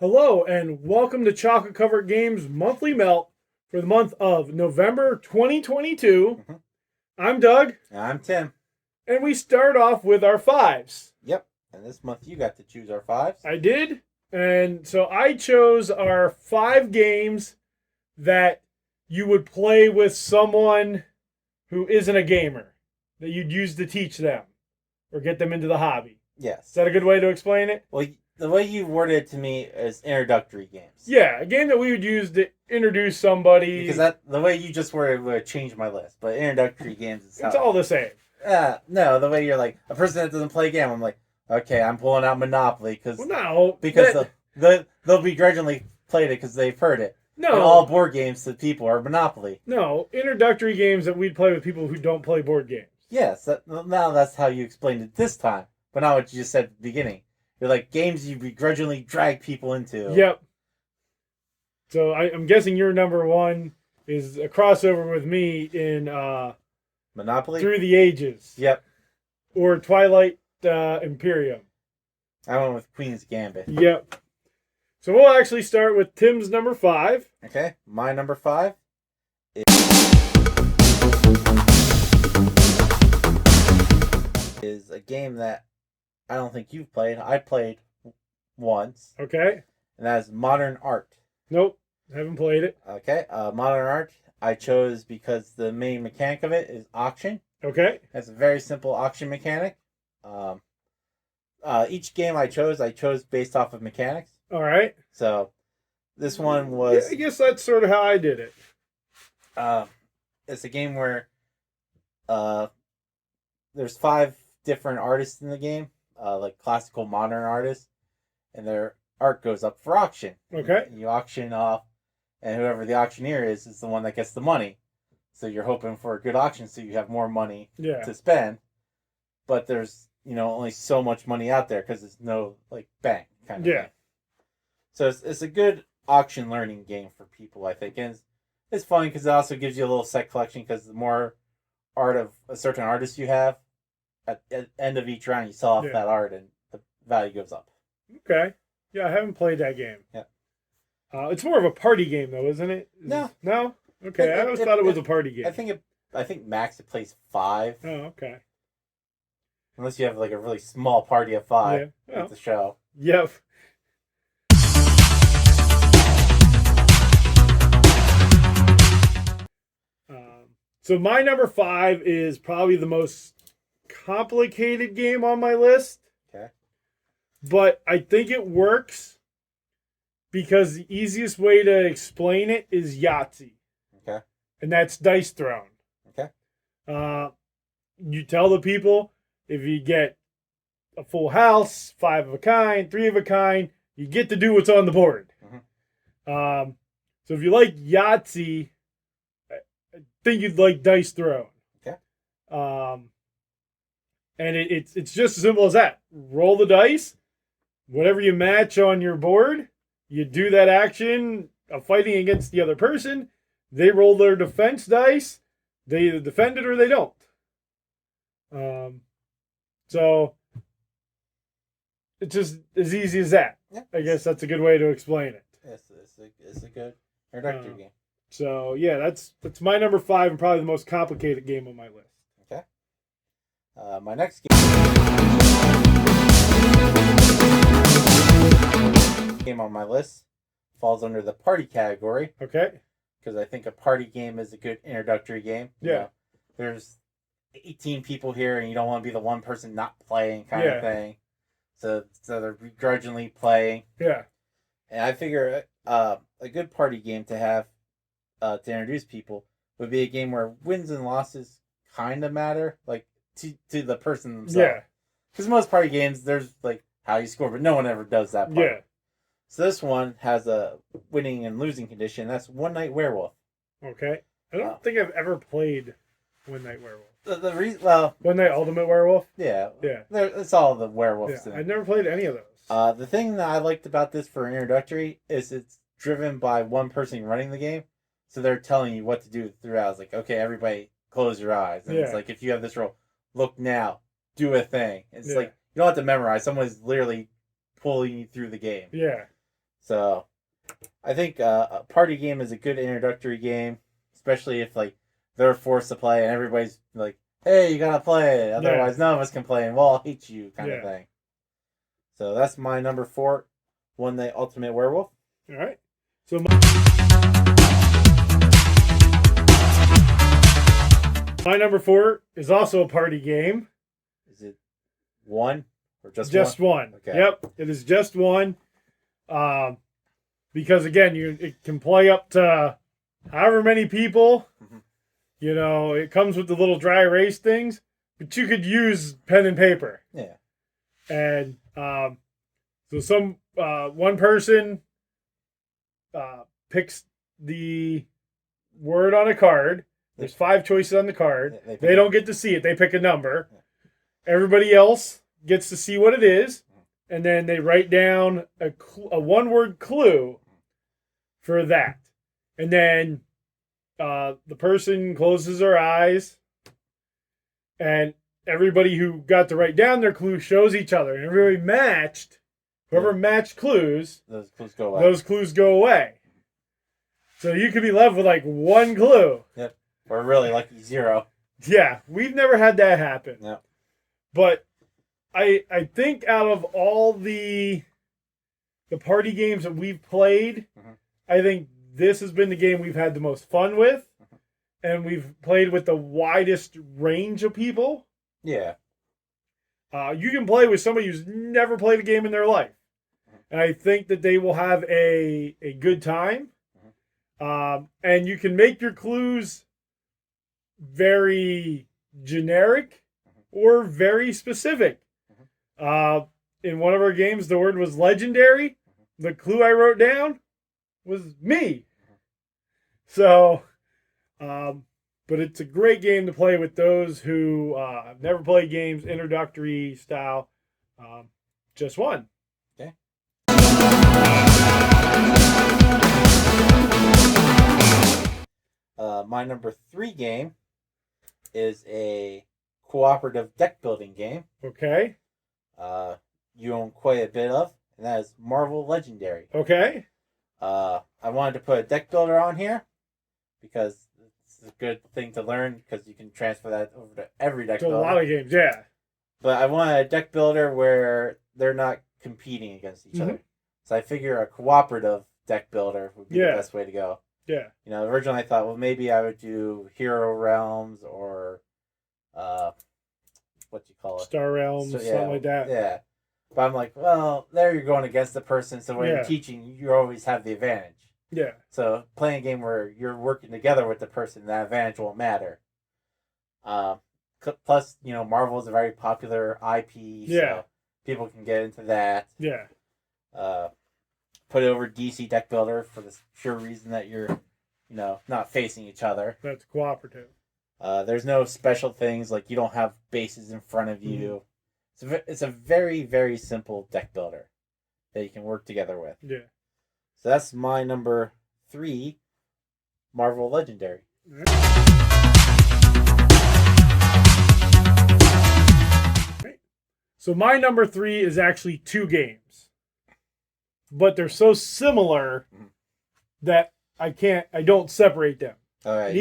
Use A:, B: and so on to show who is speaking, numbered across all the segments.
A: Hello and welcome to Chocolate Covered Games Monthly Melt for the month of November 2022.
B: Mhm.
A: I'm Doug,
B: I'm Tim.
A: and we start off with our fives.
B: Yep. And this month you got to choose our fives.
A: I did, and so I chose our 5 games that you would play with someone who isn't a gamer, that you'd use to teach them or get them into the hobby.
B: Yes.
A: Is that a good way to explain it?
B: Well, the way you worded it to me is introductory games.
A: Yeah, a game that we would use to introduce somebody.
B: Because the way you just worded it would change my list. But introductory games is
A: It's all the same.
B: No, the way you're like, a person that doesn't play a game, I'm like, okay, I'm pulling out Monopoly because they'll begrudgingly played it because they've heard it.
A: No.
B: And all board games to people are Monopoly.
A: No, introductory games that we'd play with people who don't play board games.
B: Yes, now that's how you explained it this time. But not what you just said at the beginning. You're like games you begrudgingly drag people into.
A: Yep. So I'm guessing your number one is a crossover with me in
B: Monopoly?
A: Through the Ages.
B: Yep.
A: Or Twilight Imperium.
B: I went with Queen's Gambit.
A: Yep. So we'll actually start with Tim's number 5.
B: Okay, my number 5 is a game that I don't think you've played. I played once.
A: Okay.
B: And that is Modern Art.
A: Nope, haven't played it.
B: Okay, Modern Art I chose because the main mechanic of it is auction.
A: Okay.
B: It's a very simple auction mechanic. Each game I chose based off of mechanics.
A: All right.
B: So this one was...
A: Yeah, I guess that's sort of how I did it.
B: It's a game where there's 5 different artists in the game, like classical modern artists, and their art goes up for auction.
A: Okay.
B: You auction off, and whoever the auctioneer is the one that gets the money. So you're hoping for a good auction so you have more money to spend. But there's, only so much money out there because there's no, bank kind of thing. So it's a good auction learning game for people, I think. And it's fun because it also gives you a little set collection because the more art of a certain artist you have, at the end of each round, you sell off that art and the value goes up.
A: Okay. Yeah, I haven't played that game.
B: Yeah.
A: It's more of a party game, though, isn't it?
B: No.
A: No? Okay, I always thought it was a party game.
B: I think max it plays 5.
A: Oh, okay.
B: Unless you have a really small party of 5 at the show.
A: Yep. So my number 5 is probably the most complicated game on my list.
B: Okay.
A: But I think it works because the easiest way to explain it is Yahtzee.
B: Okay.
A: And that's dice thrown.
B: Okay.
A: You tell the people if you get a full house, 5 of a kind, 3 of a kind, you get to do what's on the board.
B: Mm-hmm.
A: So if you like Yahtzee, I think you'd like dice thrown.
B: Okay.
A: And it's just as simple as that. Roll the dice. Whatever you match on your board, you do that action of fighting against the other person. They roll their defense dice. They either defend it or they don't. So it's just as easy as that.
B: Yeah.
A: I guess that's a good way to explain it.
B: It's a good introductory game.
A: So yeah, that's my number 5 and probably the most complicated game on my list.
B: Okay. My next game on my list falls under the party category.
A: Okay.
B: Because I think a party game is a good introductory game.
A: Yeah.
B: There's 18 people here, and you don't want to be the one person not playing kind of thing. So they're begrudgingly playing.
A: Yeah.
B: And I figure a good party game to have to introduce people would be a game where wins and losses kind of matter, to the person themselves.
A: Yeah.
B: Because most party games, there's how you score, but no one ever does that part.
A: Yeah.
B: So this one has a winning and losing condition. That's One Night Werewolf.
A: Okay. I don't think I've ever played One Night Werewolf.
B: The reason,
A: One Night Ultimate Werewolf?
B: Yeah.
A: Yeah.
B: It's all the werewolves.
A: Yeah. I've never played any of those.
B: The thing that I liked about this for introductory is it's driven by one person running the game. So they're telling you what to do throughout. It's like, okay, everybody close your eyes. And it's like, if you have this roll, look now, do a thing. It's like, you don't have to memorize. Someone is literally pulling you through the game.
A: Yeah.
B: So I think a party game is a good introductory game, especially if like they're forced to play and everybody's like, "Hey, you gotta play, otherwise none of us can play, and we'll all hate you," kind of thing. So that's my number 4, One Night Ultimate Werewolf.
A: All right. So my number 4 is also a party game.
B: Is it one or
A: just one?
B: Okay.
A: Yep, it is just one. Because again, it can play up to however many people. Mm-hmm. You know, it comes with the little dry erase things, but you could use pen and paper.
B: Yeah.
A: And so one person picks the word on a card. There's 5 choices on the card. They don't get to see it. They pick a number. Yeah. Everybody else gets to see what it is. And then they write down a one-word clue for that. And then the person closes their eyes. And everybody who got to write down their clue shows each other. And everybody matched. Whoever matched clues,
B: those clues go away.
A: Those clues go away. So you could be left with like one clue.
B: Yep. Or really lucky 0.
A: Yeah, we've never had that happen.
B: Yep.
A: But I think out of all the party games that we've played, mm-hmm. I think this has been the game we've had the most fun with, mm-hmm. and we've played with the widest range of people.
B: Yeah.
A: You can play with somebody who's never played a game in their life, mm-hmm. and I think that they will have a good time. Mm-hmm. And you can make your clues very generic mm-hmm. or very specific. In one of our games, the word was legendary. The clue I wrote down was me. So, but it's a great game to play with those who have never played games, introductory style. Just one.
B: Okay. My number 3 game is a cooperative deck building game.
A: Okay.
B: You own quite a bit of, and that is Marvel Legendary.
A: Okay.
B: I wanted to put a deck builder on here because it's a good thing to learn because you can transfer that over to every deck builder.
A: A lot of games, yeah.
B: But I wanted a deck builder where they're not competing against each mm-hmm. other. So I figure a cooperative deck builder would be the best way to go.
A: Yeah.
B: You know, originally I thought, well, maybe I would do Hero Realms or what do you call it?
A: Star Realms, something like that.
B: Yeah. But I'm like, well, there you're going against the person, so when you're teaching, you always have the advantage.
A: Yeah.
B: So playing a game where you're working together with the person, that advantage won't matter. Plus, you know, Marvel is a very popular IP, so people can get into that.
A: Yeah.
B: Put it over DC Deck Builder for the sure reason that you're, you know, not facing each other.
A: That's cooperative.
B: There's no special things, like you don't have bases in front of you. Mm-hmm. It's a very, very simple deck builder that you can work together with.
A: Yeah.
B: So that's my number 3, Marvel Legendary.
A: Right. So my number 3 is actually 2 games. But they're so similar that I don't separate them.
B: All right.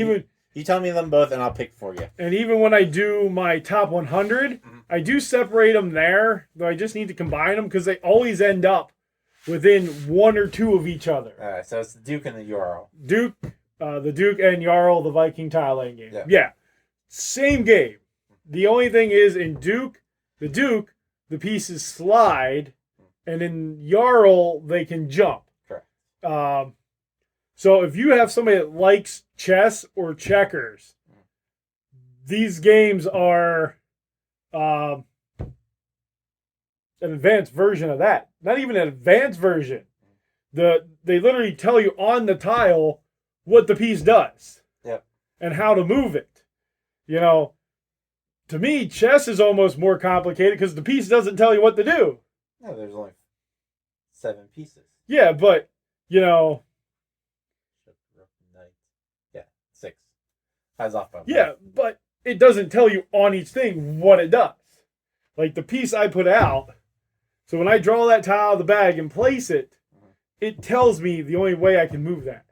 B: You tell me them both and I'll pick for you.
A: And even when I do my top 100, I do separate them there, though I just need to combine them because they always end up within 1 or 2 of each other.
B: All right, so it's the Duke and the Jarl.
A: The Duke and Jarl, the Viking tile laying game. Yeah. Same game. The only thing is in the Duke, the pieces slide, and in Jarl, they can jump.
B: Correct.
A: So if you have somebody that likes chess or checkers, these games are an advanced version of that. Not even an advanced version. They literally tell you on the tile what the piece does.
B: Yep.
A: And how to move it. You know, to me, chess is almost more complicated because the piece doesn't tell you what to do.
B: No, there's only 7 pieces.
A: Yeah, but, you know...
B: Yeah, 6. I was off by
A: but it doesn't tell you on each thing what it does. Like the piece I put out, so when I draw that tile out of the bag and place it, it tells me the only way I can move that.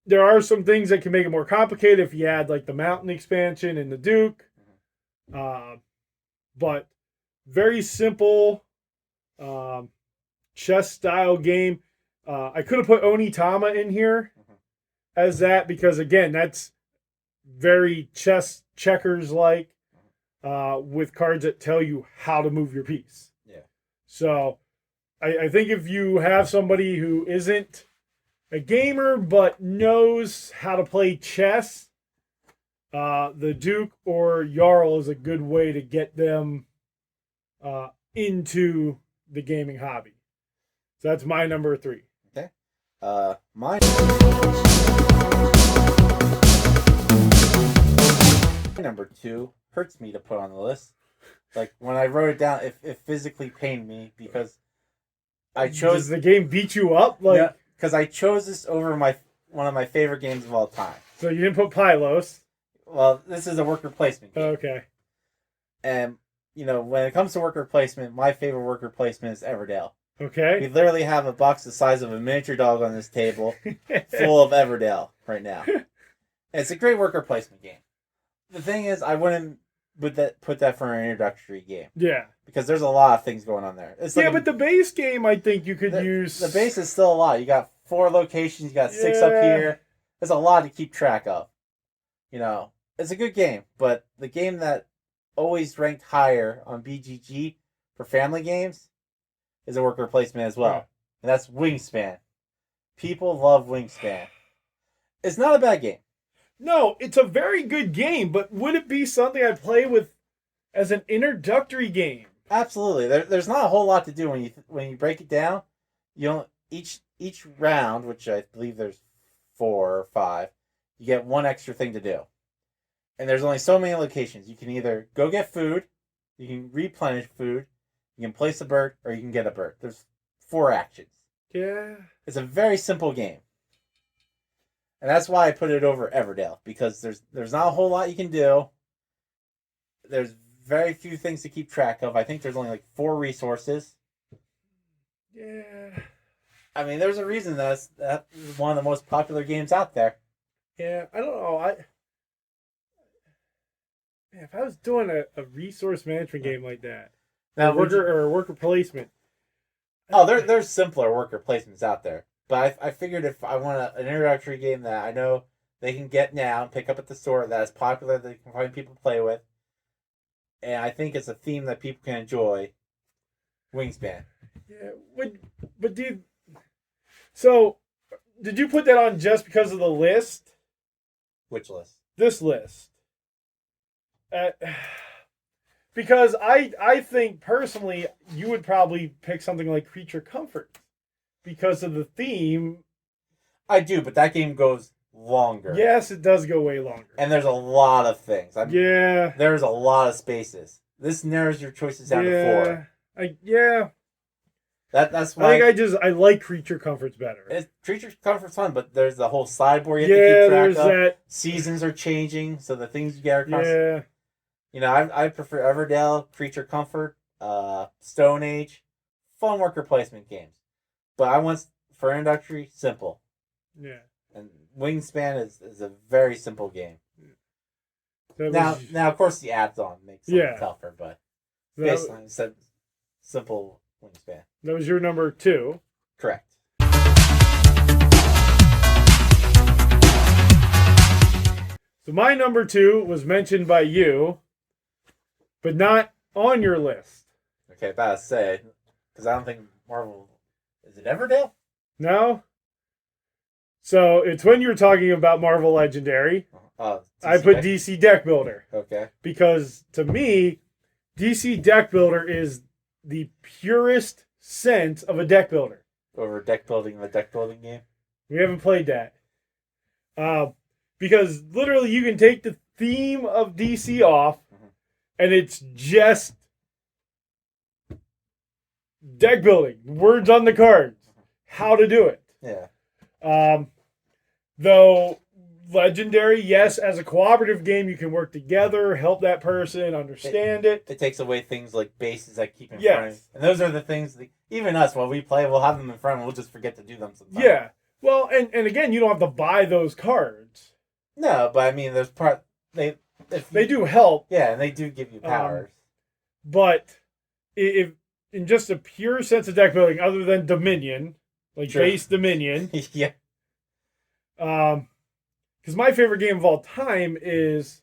A: There are some things that can make it more complicated if you add like the mountain expansion and the Duke. But very simple chess style game. I could have put Onitama in here as that because, again, that's very checkers like with cards that tell you how to move your piece.
B: Yeah.
A: So I think if you have somebody who isn't a gamer but knows how to play chess, the Duke or Jarl is a good way to get them into the gaming hobby. So that's my number 3.
B: Okay. My number 2 hurts me to put on the list. Like when I wrote it down, it physically pained me because I chose.
A: Does the game beat you up?
B: Yeah, because I chose this over one of my favorite games of all time.
A: So you didn't put Pylos.
B: Well, this is a worker placement game.
A: Okay.
B: And, when it comes to worker placement, my favorite worker placement is Everdell.
A: Okay.
B: We literally have a box the size of a miniature dog on this table full of Everdell right now. It's a great worker placement game. The thing is, I wouldn't put that for an introductory game.
A: Yeah.
B: Because there's a lot of things going on there. It's like
A: but the base game, I think you could use.
B: The base is still a lot. You got 4 locations. You got 6 up here. There's a lot to keep track of. It's a good game, but the game that always ranked higher on BGG for family games is a worker placement as well.
A: Yeah.
B: And that's Wingspan. People love Wingspan. It's not a bad game.
A: No, it's a very good game, but would it be something I'd play with as an introductory game?
B: Absolutely. There's not a whole lot to do when you break it down. Each round, which I believe there's 4 or 5, you get one extra thing to do. And there's only so many locations. You can either go get food, you can replenish food, you can place a bird, or you can get a bird. There's 4 actions.
A: Yeah.
B: It's a very simple game. And that's why I put it over Everdell, because there's not a whole lot you can do. There's very few things to keep track of. I think there's only like 4 resources.
A: Yeah.
B: I mean, there's a reason that's one of the most popular games out there.
A: Yeah, I don't know. If I was doing a resource management game like that,
B: now
A: worker placement.
B: Oh, there's simpler worker placements out there. But I figured if I want an introductory game that I know they can get now and pick up at the store that is popular, that they can find people to play with, and I think it's a theme that people can enjoy, Wingspan.
A: Yeah, so did you put that on just because of the list?
B: Which list?
A: This list. Because I think personally you would probably pick something like Creature Comfort because of the theme.
B: I do, but that game goes longer.
A: Yes, it does go way longer.
B: And there's a lot of things.
A: Yeah.
B: There's a lot of spaces. This narrows your choices down to 4. That's why
A: I like Creature Comforts better.
B: Creature Comfort's fun, but there's the whole sideboard you have to keep track
A: there's
B: of.
A: that.
B: Seasons are changing, so the things you get are constant.
A: Yeah.
B: I prefer Everdell, Creature Comfort, Stone Age, fun worker placement games. But I want, for introductory, simple.
A: Yeah.
B: And Wingspan is a very simple game.
A: Now,
B: of course, the add-on makes it tougher, but basically, simple Wingspan.
A: That was your number 2.
B: Correct.
A: So my number 2 was mentioned by you, but not on your list.
B: Okay, about to say, because I don't think Marvel... Is it Everdell?
A: No? So it's when you were talking about Marvel Legendary, I put DC Deck Builder.
B: Okay.
A: Because to me, DC Deck Builder is the purest sense of a deck builder.
B: Over deck building, the deck building game?
A: We haven't played that. Because literally you can take the theme of DC off, and it's just deck building, words on the cards, how to do it.
B: Yeah.
A: Though Legendary, yes. As a cooperative game, you can work together, help that person understand it.
B: It takes away things like bases that keep in front of you. And those are the things that, even us, while we play, we'll have them in front and we'll just forget to do them sometimes.
A: Yeah. Well, and again, you don't have to buy those cards.
B: No, but I mean, there's they
A: do help.
B: Yeah, and they do give you powers.
A: But if in just a pure sense of deck building, other than Dominion, like base Dominion,
B: yeah.
A: Because my favorite game of all time is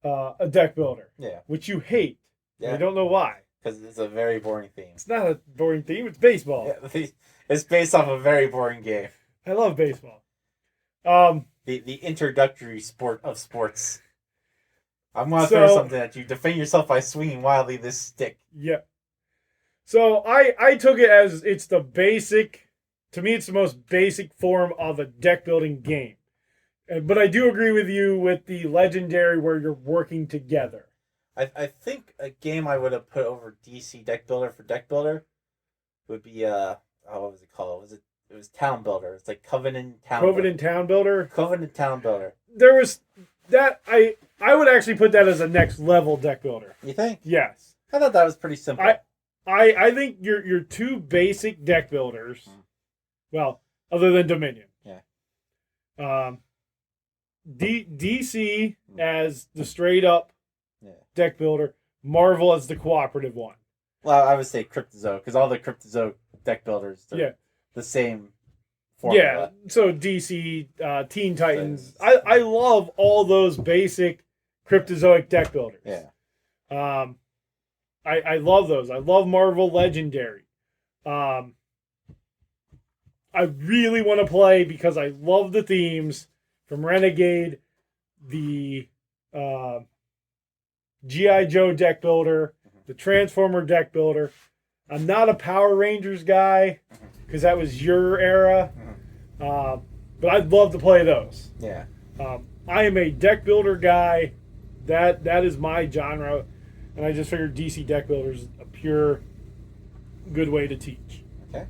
A: a deck builder.
B: Yeah.
A: Which you hate.
B: Yeah.
A: I don't know why.
B: Because it's a very boring theme.
A: It's not a boring theme. It's baseball.
B: Yeah, it's based off a very boring game.
A: I love baseball.
B: The introductory sport of sports. I'm going to throw something at you. Defend yourself by swinging wildly this stick.
A: Yeah. So I took it as it's the basic, to me it's the most basic form of a deck building game. But I do agree with you with the Legendary where you're working together.
B: I think a game I would have put over DC Deck Builder for Deck Builder would be what was it called? It was Town Builder. It's like Covenant Town Builder. Covenant Town Builder.
A: There was that I would actually put that as a next level deck builder.
B: You think?
A: Yes.
B: I thought that was pretty simple.
A: I think your two basic deck builders, well, other than Dominion.
B: Yeah.
A: DC as the straight up deck builder, Marvel as the cooperative one.
B: Well, I would say Cryptozoic, because all the Cryptozoic deck builders are the same formula.
A: Yeah, so DC, Teen Titans. I love all those basic Cryptozoic deck builders.
B: Yeah.
A: I love those. I love Marvel Legendary. I really want to play because I love the themes from Renegade, the G.I. Joe deck builder, the Transformer deck builder. I'm not a Power Rangers guy because that was your era, but I'd love to play those.
B: Yeah.
A: I am a deck builder guy. That is my genre, and I just figured DC deck builder is a pure good way to teach.
B: Okay.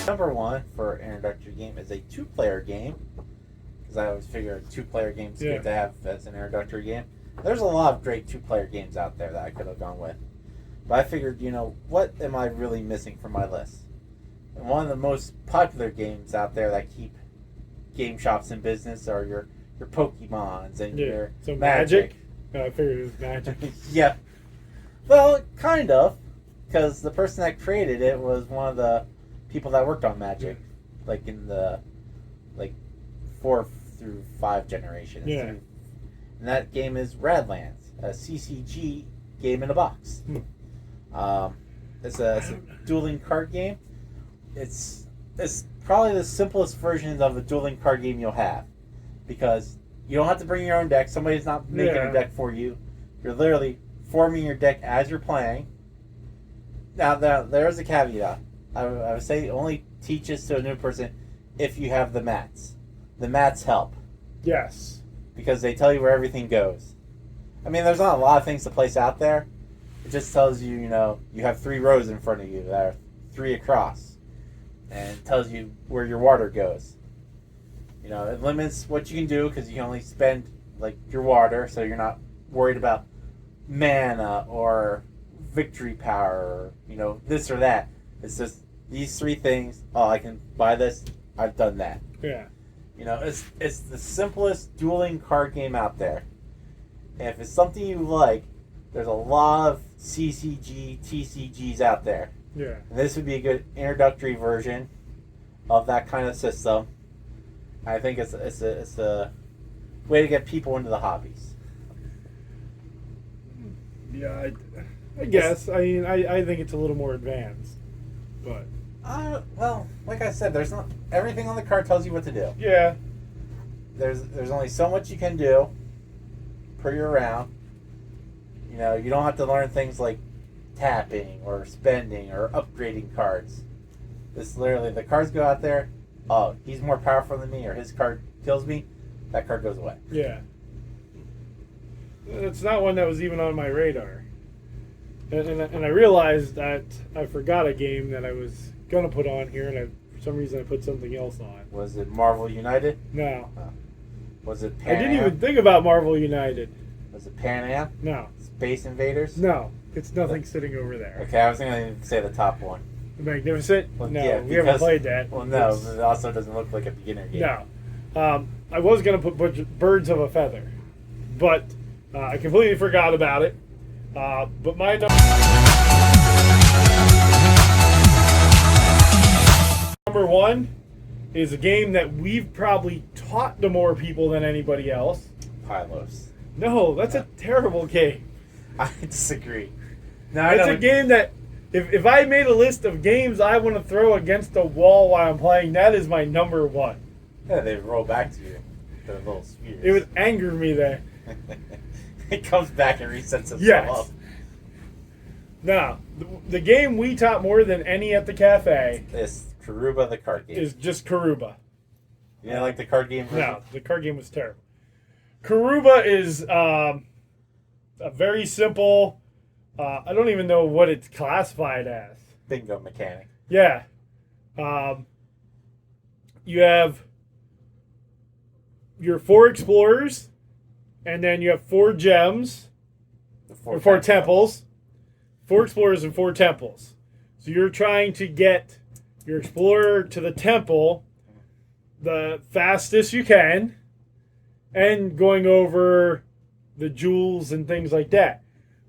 B: Number one for introductory game is a 2-player game, because I always figure a 2-player game is good to have as an introductory game. There's a lot of great 2-player games out there that I could have gone with, but I figured, what am I really missing from my list? And one of the most popular games out there that keep game shops in business are your Pokemons and your
A: Magic. I figured it was Magic.
B: Yeah. Well, kind of, because the person that created it was one of the people that worked on Magic, like in the 4th through 5 generations.
A: Yeah.
B: And that game is Radlands, a CCG game in a box. It's a dueling card game. It's probably the simplest version of a dueling card game you'll have, because you don't have to bring your own deck. Somebody's not making a deck for you. You're literally forming your deck as you're playing. Now there's a caveat. I would say only teach this to a new person if you have the mats. The mats help.
A: Yes.
B: Because they tell you where everything goes. I mean, there's not a lot of things to place out there. It just tells you, you have 3 rows in front of you that are 3 across. And tells you where your water goes. It limits what you can do because you can only spend, your water, so you're not worried about mana or victory power or, this or that. It's just these 3 things. Oh, I can buy this. I've done that.
A: Yeah.
B: It's the simplest dueling card game out there. And if it's something you like, there's a lot of CCG, TCGs out there.
A: Yeah.
B: And this would be a good introductory version of that kind of system. I think it's a way to get people into the hobbies.
A: Yeah, I guess. I think it's a little more advanced, but.
B: Well, like I said, there's not everything on the card tells you what to do.
A: Yeah.
B: There's only so much you can do per your round. You don't have to learn things like tapping or spending or upgrading cards. This literally, the cards go out there. Oh, he's more powerful than me, or his card kills me. That card goes away.
A: Yeah. It's not one that was even on my radar. And I realized that I forgot a game that I was gonna put on here, and for some reason I put something else on.
B: Was it Marvel United?
A: No.
B: Was it Pan
A: I didn't
B: Am?
A: even think about Marvel United.
B: Was it Pan Am?
A: No.
B: Space Invaders?
A: No. It's nothing sitting over there.
B: Okay, I was going to say the top one.
A: The Magnificent?
B: Well,
A: No,
B: yeah,
A: we haven't played that.
B: Well, no, it also doesn't look like a beginner game.
A: No. I was going to put Birds of a Feather, but I completely forgot about it. But my number one is a game that we've probably taught to more people than anybody else.
B: Pylos.
A: No, that's a terrible game.
B: I disagree.
A: It's a game that, if I made a list of games I want to throw against the wall while I'm playing, that is my number one.
B: Yeah, they roll back to you. They're little spheres.
A: It would anger me there.
B: It comes back and resets itself
A: Yes.
B: up.
A: Now, the game we taught more than any at the cafe
B: It's Karuba the card game.
A: is just Karuba.
B: You didn't like the card game version?
A: No, the card game was terrible. Karuba is a very simple, I don't even know what it's classified as.
B: Bingo mechanic.
A: Yeah. You have your 4 explorers, and then you have 4 gems, or 4 temples. 4 explorers and 4 temples. So you're trying to get your explorer to the temple the fastest you can, and going over the jewels and things like that.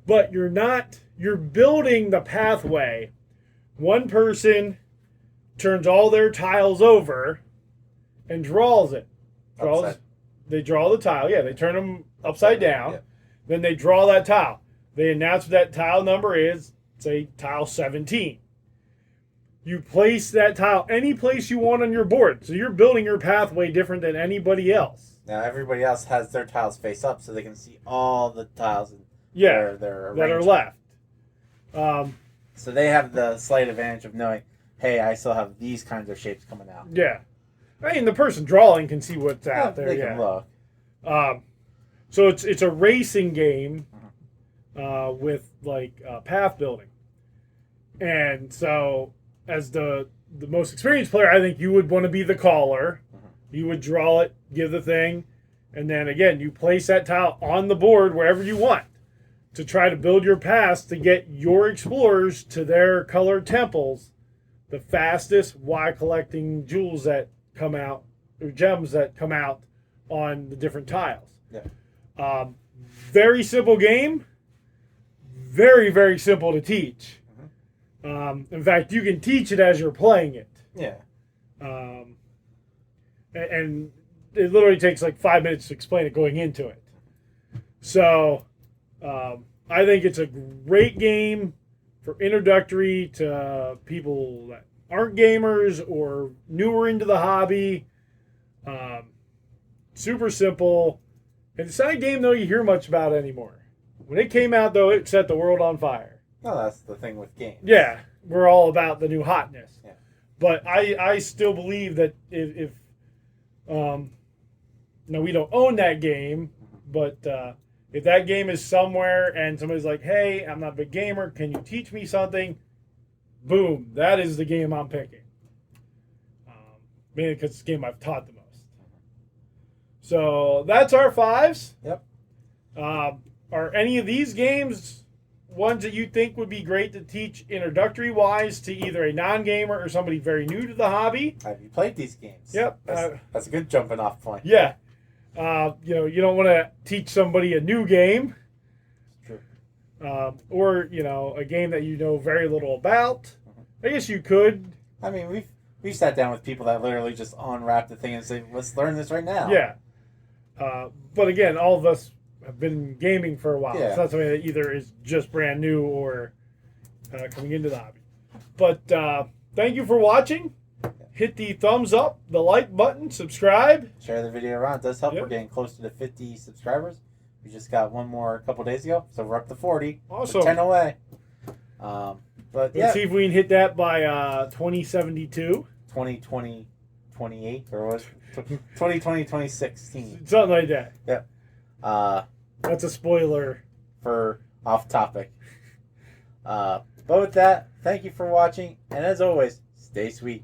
A: But you're building the pathway. One person turns all their tiles over and draws it. They draw the tile. Yeah, they turn them upside down.
B: Yeah.
A: Then they draw that tile. They announce what that tile number is, say tile 17. You place that tile any place you want on your board. So you're building your pathway different than anybody else.
B: Now everybody else has their tiles face up so they can see all the tiles
A: that are left.
B: So they have the slight advantage of knowing, hey, I still have these kinds of shapes coming out.
A: Yeah. I mean, the person drawing can see what's out there.
B: They can look.
A: So it's a racing game with like path building. And so as the most experienced player, I think you would want to be the caller. You would draw it, give the thing, and then again, you place that tile on the board wherever you want to try to build your paths to get your explorers to their colored temples the fastest while collecting jewels that come out, or gems that come out on the different tiles.
B: Yeah.
A: Very simple game. Very, very simple to teach. In fact, you can teach it as you're playing it.
B: Yeah.
A: And it literally takes like 5 minutes to explain it going into it. So I think it's a great game for introductory to people that aren't gamers or newer into the hobby. Super simple. And it's not a game, though, you hear much about anymore. When it came out, though, it set the world on fire.
B: Well, that's the thing with games.
A: Yeah, we're all about the new hotness.
B: Yeah.
A: But I still believe that if no, we don't own that game, but if that game is somewhere and somebody's like, hey, I'm not a big gamer, can you teach me something? Boom, that is the game I'm picking. Mainly because it's the game I've taught the most. So that's our 5s.
B: Yep.
A: Are any of these games ones that you think would be great to teach introductory-wise to either a non-gamer or somebody very new to the hobby?
B: Have you played these games?
A: Yep.
B: That's a good jumping off point.
A: Yeah. You don't want to teach somebody a new game.
B: True.
A: Or, a game that you know very little about. I guess you could.
B: I mean, we've sat down with people that literally just unwrap the thing and say, let's learn this right now.
A: Yeah. But again, all of us have been gaming for a while.
B: Yeah.
A: So that's something that either is just brand new or coming into the hobby. But thank you for watching. Hit the thumbs up, the like button, subscribe.
B: Share the video around. It does help.
A: Yep.
B: We're getting closer to 50 subscribers. We just got one more a couple days ago, so we're up to 40.
A: Awesome.
B: We're 10 away. But yeah,
A: Let's see if we can hit that by 2072.
B: 2020, 28, or what? 2020, 2016.
A: Something like that.
B: Yep.
A: That's a spoiler.
B: For off topic. But with that, thank you for watching, and as always, stay sweet.